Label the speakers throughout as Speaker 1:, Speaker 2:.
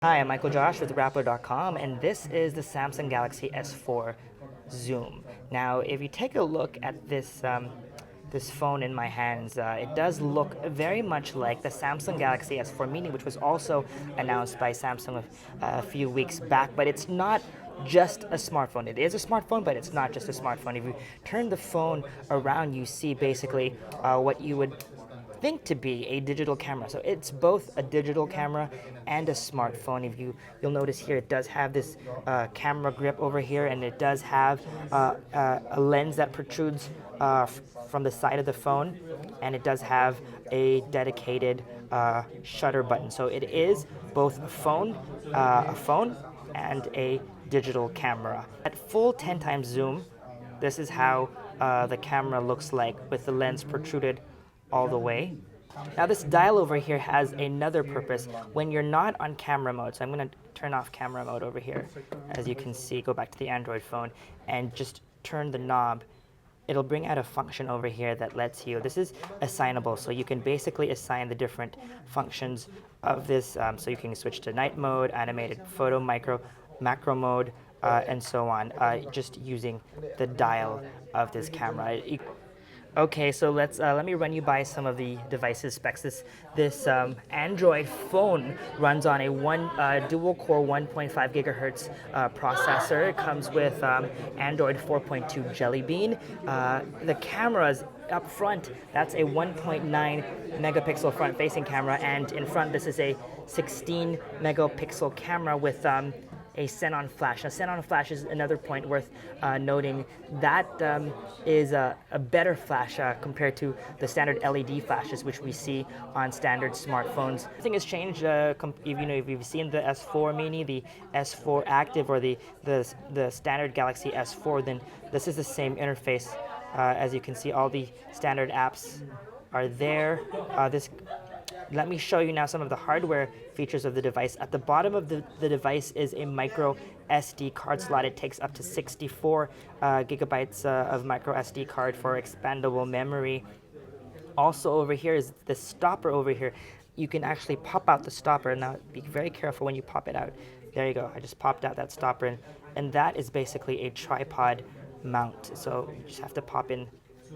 Speaker 1: Hi, I'm Michael Josh with Rappler.com, and this is the Samsung Galaxy S4 Zoom. Now, if you take a look at this phone in my hands, it does look very much like the Samsung Galaxy S4 Mini, which was also announced by Samsung a few weeks back, but it's not just a smartphone. It is a smartphone, but it's not just a smartphone. If you turn the phone around, you see basically what you would think to be a digital camera. So it's both a digital camera and a smartphone. You'll notice here, it does have this camera grip over here, and it does have a lens that protrudes from the side of the phone, and it does have a dedicated shutter button. So it is both a phone and a digital camera. At full 10 times zoom, this is how the camera looks like with the lens protruded all the way. Now this dial over here has another purpose when you're not on camera mode. So I'm going to turn off camera mode over here. As you can see, go back to the Android phone and just turn the knob. It'll bring out a function over here that lets you, this is assignable, so you can basically assign the different functions of this. So you can switch to night mode, animated photo, macro mode, and so on, just using the dial of this camera. Okay, so let me run you by some of the device's specs. This Android phone runs on a dual-core 1.5 gigahertz processor. It comes with Android 4.2 Jelly Bean. The cameras up front, that's a 1.9 megapixel front-facing camera, and in front this is a 16 megapixel camera with a xenon flash. Now, xenon flash is another point worth noting. That is a better flash compared to the standard LED flashes which we see on standard smartphones. Nothing has changed. If you've seen the S4 Mini, the S4 Active, or the standard Galaxy S4, then this is the same interface. As you can see, all the standard apps are there. Let me show you now some of the hardware features of the device. At the bottom of the device is a micro SD card slot. It takes up to 64 gigabytes of micro SD card for expandable memory. Also over here is the stopper over here. You can actually pop out the stopper. Now be very careful when you pop it out. There you go. I just popped out that stopper, and that is basically a tripod mount. So you just have to pop in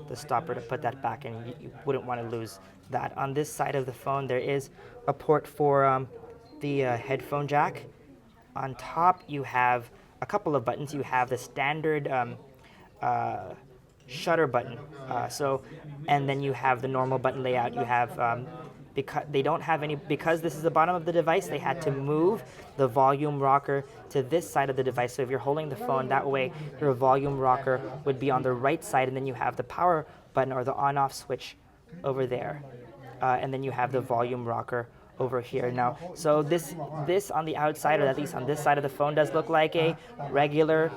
Speaker 1: the stopper to put that back, and you wouldn't want to lose that. On this side of the phone, there is a port for the headphone jack. On top, you have a couple of buttons. You have the standard shutter button. And then you have the normal button layout. You have because this is the bottom of the device, they had to move the volume rocker to this side of the device. So if you're holding the phone that way, your volume rocker would be on the right side, and then you have the power button or the on-off switch over there, and then you have the volume rocker over here. Now, so this on the outside, or at least on this side of the phone, does look like a regular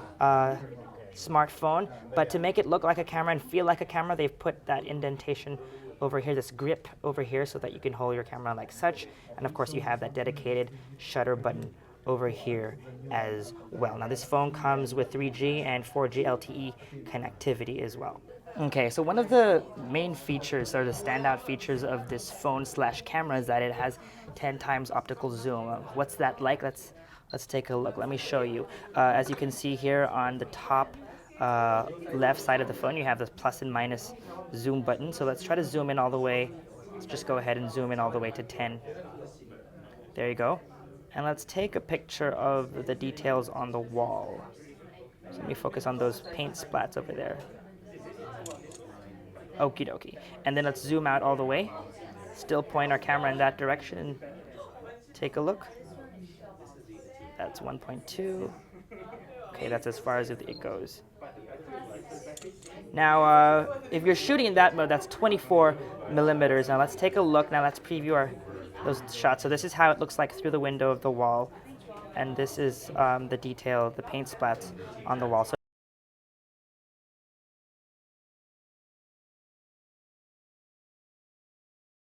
Speaker 1: smartphone, but to make it look like a camera and feel like a camera, they've put that indentation over here, this grip over here, so that you can hold your camera like such. And of course, you have that dedicated shutter button over here as well. Now, this phone comes with 3G and 4G LTE connectivity as well. Okay, so one of the main features, or the standout features of this phone slash camera, is that it has 10 times optical zoom. What's that like? Let's take a look. Let me show you. As you can see here on the top left side of the phone, you have this plus and minus zoom button. So let's try to zoom in all the way. Let's just go ahead and zoom in all the way to 10. There you go. And let's take a picture of the details on the wall. So let me focus on those paint splats over there. Okie dokie. And then let's zoom out all the way. Still point our camera in that direction and take a look. That's 1.2. Okay, that's as far as it goes. Now, if you're shooting in that mode, that's 24 millimeters. Now let's take a look. Now let's preview those shots. So this is how it looks like through the window of the wall, and this is the detail, the paint splats on the wall. So